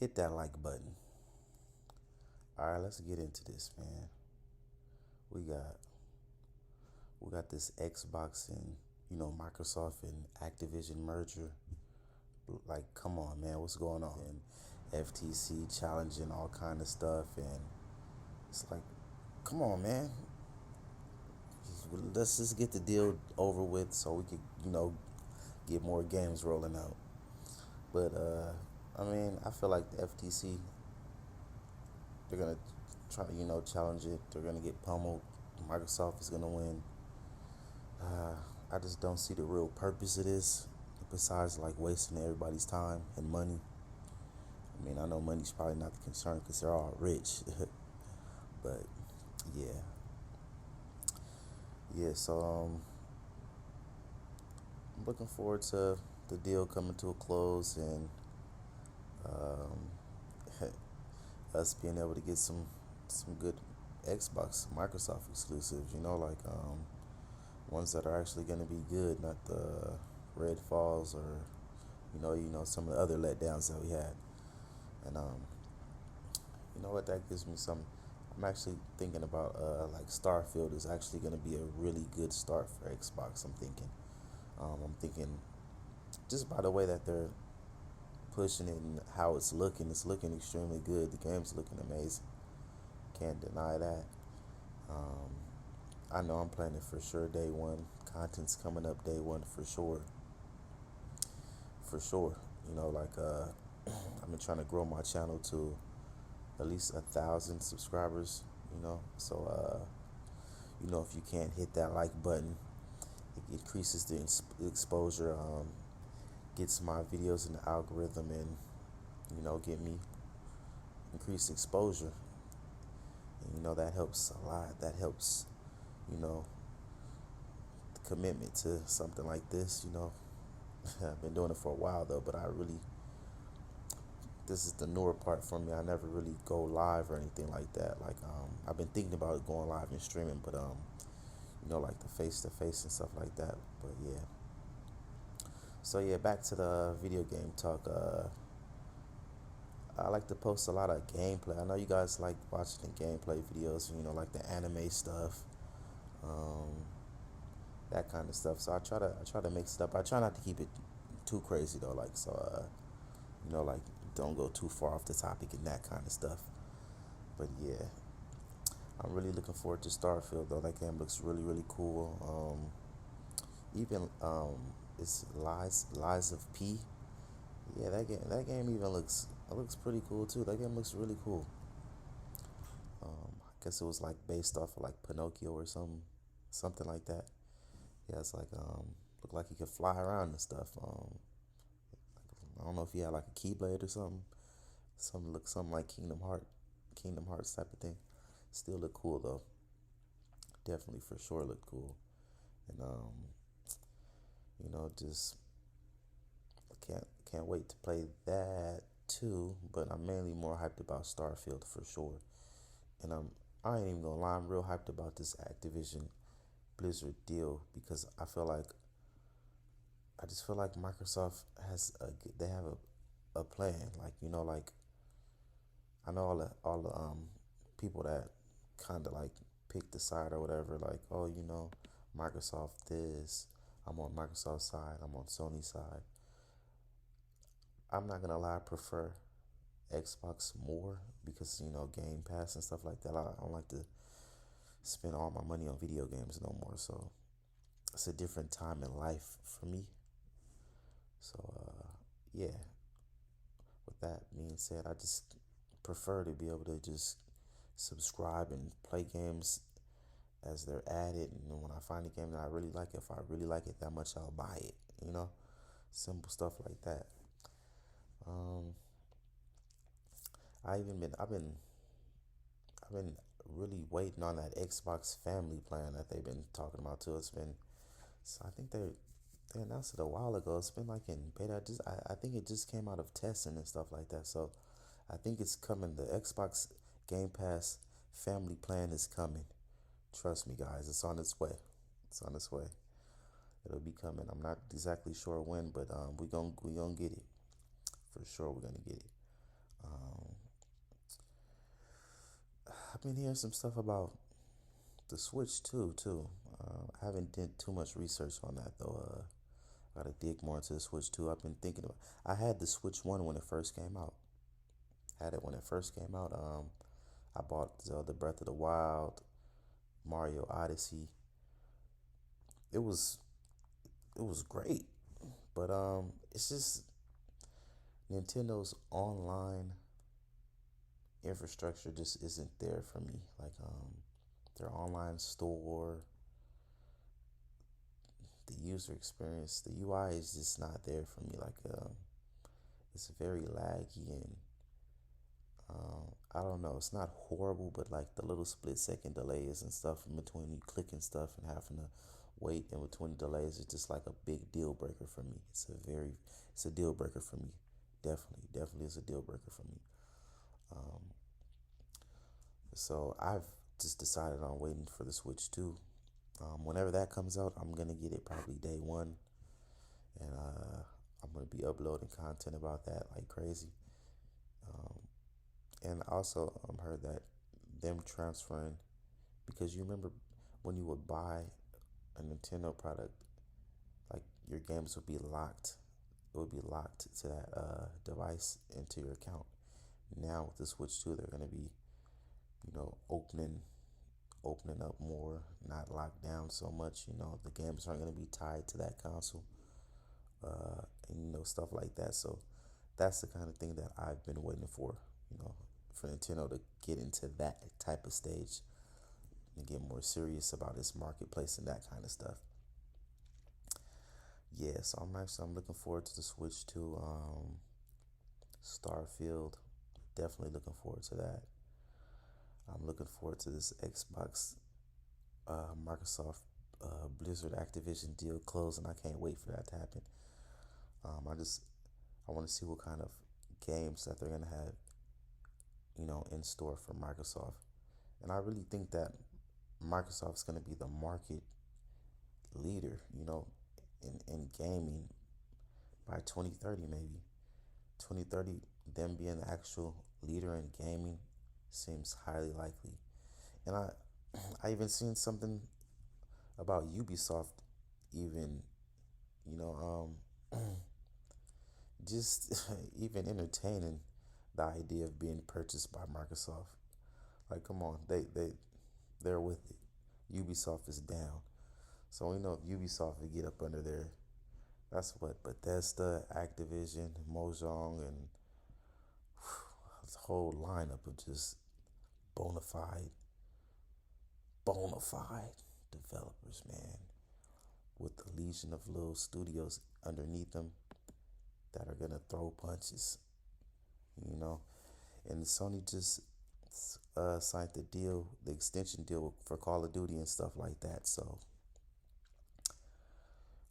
hit that like button. All right, let's get into this, man. We got we got this Xbox and Microsoft and Activision merger. Like, come on, man, what's going on? And FTC challenging all kind of stuff, and it's like, come on, man. Let's just get the deal over with so we could, get more games rolling out. But I mean, I feel like the FTC, they're gonna try to, challenge it. They're gonna get pummeled. Microsoft is gonna win. Uh, I just don't see the real purpose of this, besides like wasting everybody's time and money. I mean, I know money's probably not the concern because they're all rich, but yeah, yeah. So I'm looking forward to the deal coming to a close and um, us being able to get some good Xbox Microsoft exclusives. Like ones that are actually going to be good, not the Red Falls or some of the other letdowns that we had. And you know what, that gives me some. I'm actually thinking about like Starfield is actually going to be a really good start for Xbox. I'm thinking just by the way that they're pushing it and how it's looking extremely good. The game's looking amazing. Can't deny that. Um, I know I'm playing it for sure day one. Content's coming up day one for sure. For sure. Like I've been trying to grow my channel to at least 1,000 subscribers. So if you can't hit that like button, it increases the exposure. Gets my videos in the algorithm and get me increased exposure. And that helps a lot. That helps, you know, the commitment to something like this. I've been doing it for a while though, but this is the newer part for me. I never really go live or anything like that. Like I've been thinking about going live and streaming, but like the face to face and stuff like that. But yeah. So yeah, back to the video game talk. I like to post a lot of gameplay. I know you guys like watching the gameplay videos, like the anime stuff, um, that kind of stuff. So I try to mix it up. I try not to keep it too crazy though, like so like don't go too far off the topic and that kind of stuff. But yeah, I'm really looking forward to Starfield though. That game looks really really cool. Even it's Lies of P. Yeah, that game even looks pretty cool too. That game looks really cool. I guess it was like based off of like Pinocchio or something like that. Yeah, it's like looked like he could fly around and stuff. I don't know if he had like a keyblade or something. Something like Kingdom Hearts type of thing. Still look cool though. Definitely for sure look cool. And just can't wait to play that too. But I'm mainly more hyped about Starfield for sure. And I ain't even gonna lie, I'm real hyped about this Activision Blizzard deal because I just feel like Microsoft they have a plan. Like like I know all the people that kind of like pick the side or whatever. Like, oh, Microsoft this. I'm on Microsoft side. I'm on Sony side. I'm not gonna lie, I prefer Xbox more because Game Pass and stuff like that. I don't like to spend all my money on video games no more. So it's a different time in life for me. So yeah. With that being said, I just prefer to be able to just subscribe and play games as they're added. And when I find a game that I really like, if I really like it that much, I'll buy it. Simple stuff like that. Um, I've been really waiting on that Xbox Family plan that they've been talking about too. So I think they announced it a while ago. It's been like in beta. I think it just came out of testing and stuff like that. So I think it's coming. The Xbox Game Pass Family plan is coming. Trust me, guys. It's on its way. It's on its way. It'll be coming. I'm not exactly sure when, but we gonna get it for sure. We're gonna get it. I've been hearing some stuff about the Switch too. I haven't did too much research on that though. Gotta dig more into the Switch 2. I've been thinking about. I had the Switch 1 when it first came out. Had it when it first came out. I bought Zelda Breath of the Wild, Mario Odyssey. It was it was great, but it's just Nintendo's online infrastructure just isn't there for me. Like their online store, the user experience, the UI is just not there for me. Like it's very laggy and I don't know. It's not horrible, but like the little split-second delays and stuff in between you clicking stuff and having to wait in between delays is just like a big deal breaker for me. It's a deal breaker for me. Definitely is a deal breaker for me. Um, so I've just decided on waiting for the Switch 2. Whenever that comes out, I'm gonna get it probably day one, and I'm gonna be uploading content about that like crazy. Um, and I also heard that them transferring, because you remember when you would buy a Nintendo product, like your games would be locked. It would be locked to that device into your account. Now with the Switch 2, they're gonna be, opening up more, not locked down so much. The games aren't gonna be tied to that console, and stuff like that. So that's the kind of thing that I've been waiting for. For Nintendo to get into that type of stage and get more serious about its marketplace and that kind of stuff. Yeah, so I'm looking forward to the Switch 2. Starfield, definitely looking forward to that. I'm looking forward to this Xbox, Microsoft, Blizzard Activision deal closing. I can't wait for that to happen. I want to see what kind of games that they're gonna have, in store for Microsoft. And I really think that Microsoft's gonna be the market leader, in gaming by 2030 maybe. 2030, them being the actual leader in gaming seems highly likely. And I even seen something about Ubisoft even, you know, just even entertaining the idea of being purchased by Microsoft. Like, come on, they're with it. Ubisoft is down. So we know if Ubisoft would get up under there, that's what Bethesda, Activision, Mojang, and the whole lineup of just bona fide, bona fide developers, man, with a legion of little studios underneath them that are gonna throw punches, you know. And Sony just signed the extension deal for Call of Duty and stuff like that. So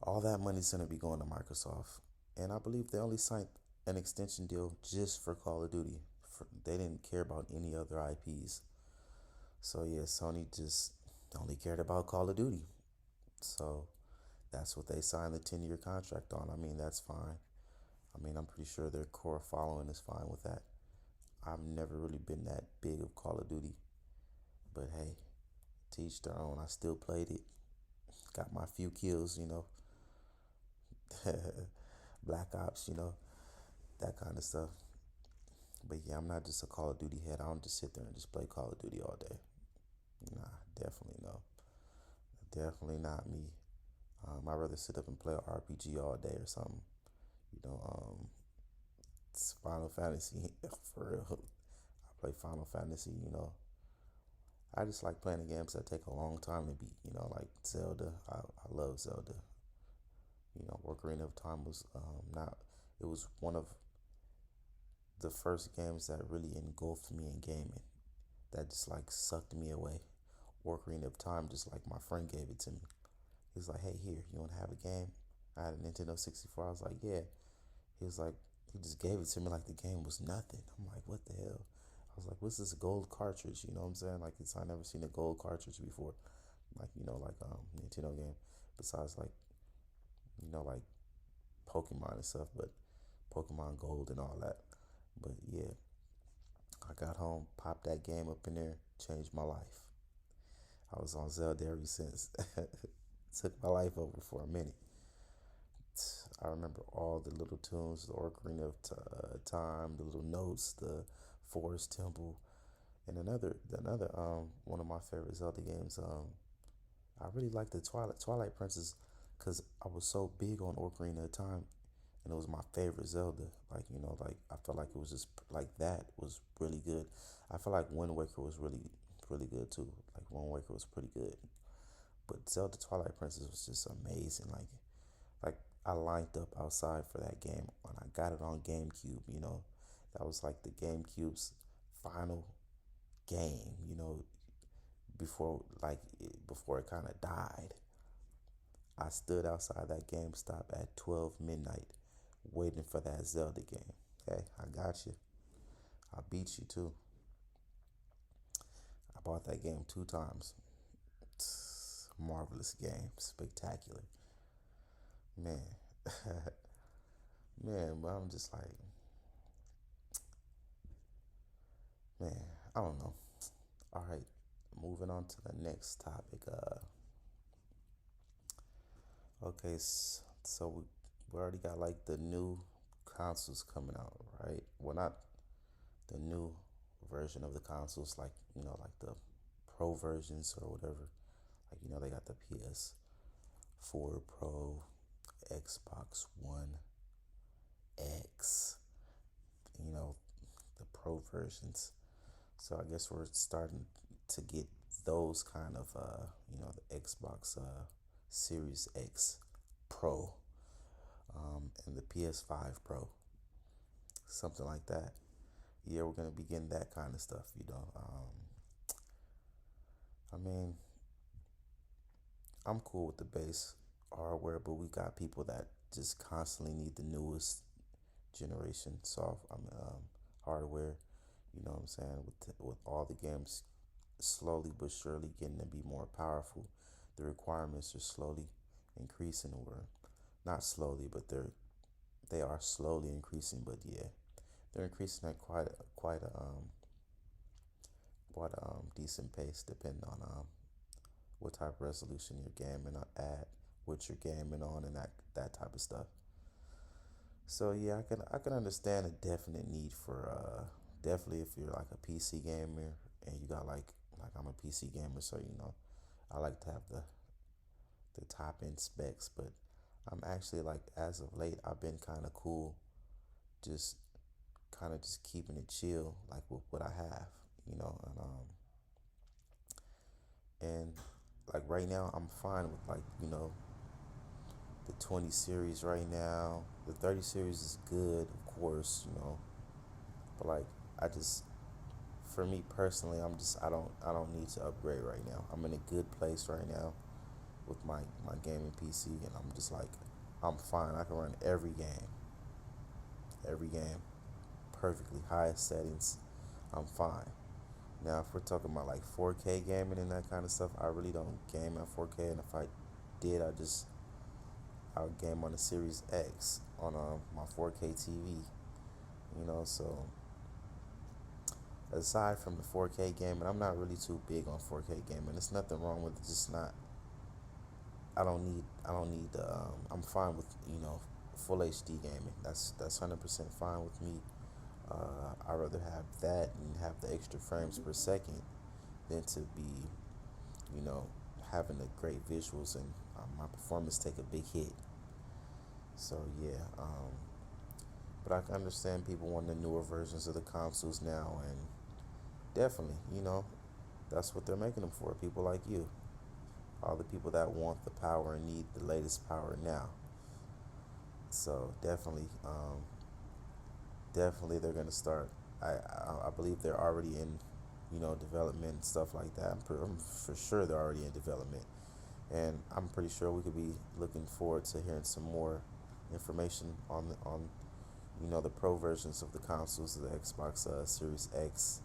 all that money's gonna be going to Microsoft, and I believe they only signed an extension deal just for Call of Duty. They didn't care about any other IPs. So yeah, Sony just only cared about Call of Duty. So that's what they signed the 10-year contract on. I mean, that's fine. I mean, I'm pretty sure their core following is fine with that. I've never really been that big of Call of Duty, but hey, to each their own. I still played it, got my few kills, Black Ops, that kind of stuff. But yeah, I'm not just a Call of Duty head. I don't just sit there and just play Call of Duty all day. Nah, definitely no. Definitely not me. I'd rather sit up and play an RPG all day or something. You know, it's Final Fantasy for real. I play Final Fantasy. I just like playing the games that take a long time to beat. Like Zelda. I love Zelda. Ocarina of Time was not. It was one of the first games that really engulfed me in gaming. That just like sucked me away. Ocarina of Time, just like my friend gave it to me. He was like, "Hey, here, you want to have a game?" I had a Nintendo 64. I was like, "Yeah." He was like, he just gave it to me like the game was nothing. I'm like, "What the hell?" I was like, "What's this gold cartridge?" You know what I'm saying? Like, I never seen a gold cartridge before. Like, Nintendo game. Besides, like Pokemon and stuff, but Pokemon Gold and all that. But yeah, I got home, popped that game up in there, changed my life. I was on Zelda ever since. Took my life over for a minute. I remember all the little tunes, the Ocarina of Time, the little notes, the Forest Temple, and another one of my favorite Zelda games. I really like the Twilight Princess because I was so big on Ocarina of Time, and it was my favorite Zelda. Like like I felt like it was just like that was really good. I feel like Wind Waker was really good too. Like Wind Waker was pretty good, but Zelda Twilight Princess was just amazing. Like I lined up outside for that game when I got it on GameCube. That was like the GameCube's final game. Before it kind of died. I stood outside that GameStop at 12 midnight waiting for that Zelda game. Hey, I got you. I beat you too. I bought that game 2 times. Marvelous game. Spectacular. Man. Man, but I'm just like, man, I don't know. All right, moving on to the next topic. Okay, so we already got like the new consoles coming out, right? Well, not the new version of the consoles, like like the pro versions or whatever. Like they got the PS4 Pro, Xbox One X, you know, the pro versions. So I guess we're starting to get those kind of the Xbox Series X Pro, and the PS5 Pro, something like that. Yeah, we're gonna be getting that kind of stuff. I mean, I'm cool with the base hardware, but we got people that just constantly need the newest generation hardware. You know what I'm saying? With all the games slowly but surely getting to be more powerful, the requirements are slowly increasing. Or not slowly, but they are slowly increasing. But yeah, they're increasing at quite a decent pace, depending on what type of resolution you're gaming at, what you're gaming on, and that type of stuff. So yeah, I can understand a definite need for definitely if you're like a PC gamer and you got like I'm a PC gamer, so I like to have the top end specs, but I'm actually like as of late I've been kind of cool, just kind of just keeping it chill like with what I have, and like right now I'm fine with like the 20 series right now. The 30 series is good, of course, but like I just for me personally, I don't need to upgrade right now. I'm in a good place right now with my gaming PC, and I'm just like I'm fine. I can run every game perfectly, highest settings. I'm fine. Now, if we're talking about like 4K gaming and that kind of stuff, I really don't game at 4K, and if I did, I would game on the Series X on my 4K TV. So aside from the 4K gaming, I'm not really too big on 4K gaming. There's nothing wrong with it, just not. I don't need the. I'm fine with full HD gaming. That's 100% fine with me. I'd rather have that and have the extra frames per second than to be, you know, having the great visuals and my performance take a big hit. So yeah, but I can understand people want the newer versions of the consoles now, and definitely, that's what they're making them for. People like you, all the people that want the power and need the latest power now. So definitely they're gonna start. I believe they're already in, development and stuff like that. I'm for sure they're already in development, and I'm pretty sure we could be looking forward to hearing some more information on the pro versions of the consoles of the Xbox Series X,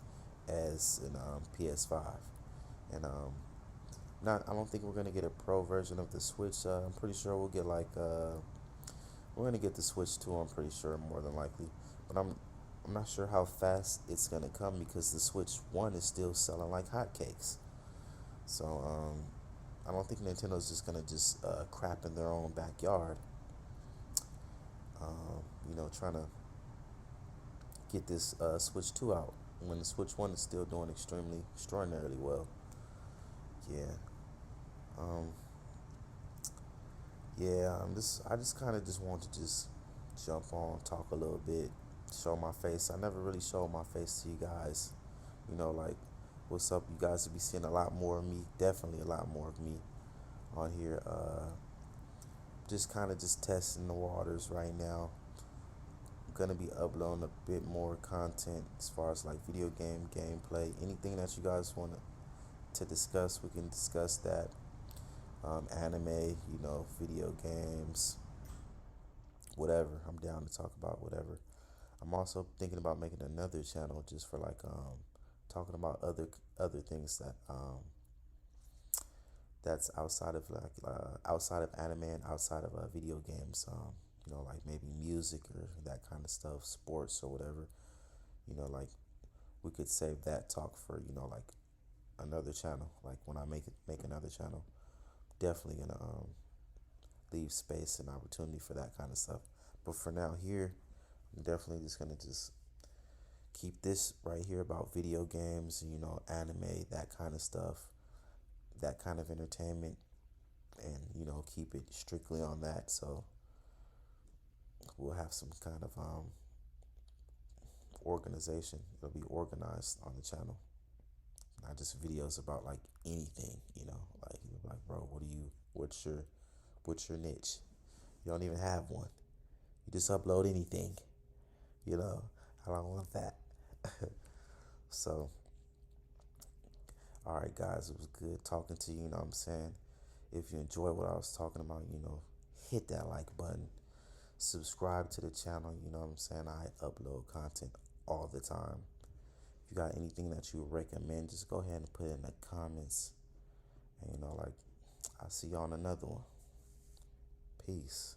S, and PS5, and not. I don't think we're gonna get a pro version of the Switch. I'm pretty sure we'll get we're gonna get the Switch 2. I'm pretty sure more than likely, but I'm not sure how fast it's gonna come because the Switch One is still selling like hotcakes. So I don't think Nintendo's just gonna just crap in their own backyard. Trying to get this Switch Two out when the Switch One is still doing extraordinarily well. Yeah. Um, yeah. I just kind of just want to just jump on, talk a little bit, show my face. I never really showed my face to you guys. Like, what's up? You guys will be seeing a lot more of me. Definitely a lot more of me on here. Just kind of just testing the waters right now. I'm gonna be uploading a bit more content as far as like video game gameplay. Anything that you guys want to discuss, we can discuss that. Anime, video games, whatever. I'm down to talk about whatever. I'm also thinking about making another channel just for like talking about other things that's outside of outside of anime and outside of video games. Like maybe music or that kind of stuff, sports or whatever. Like we could save that talk for like another channel. Like when I make another channel, definitely gonna leave space and opportunity for that kind of stuff. But for now, here, I'm definitely just gonna just keep this right here about video games, anime, that kind of stuff, that kind of entertainment, and keep it strictly on that. So we'll have some kind of organization. It'll be organized on the channel, not just videos about like anything. Like bro, what's your niche? You don't even have one. You just upload anything. You know, I don't want that. So, all right, guys, it was good talking to you. You know what I'm saying? If you enjoy what I was talking about, hit that like button. Subscribe to the channel. You know what I'm saying? I upload content all the time. If you got anything that you recommend, just go ahead and put it in the comments. And, like, I'll see you on another one. Peace.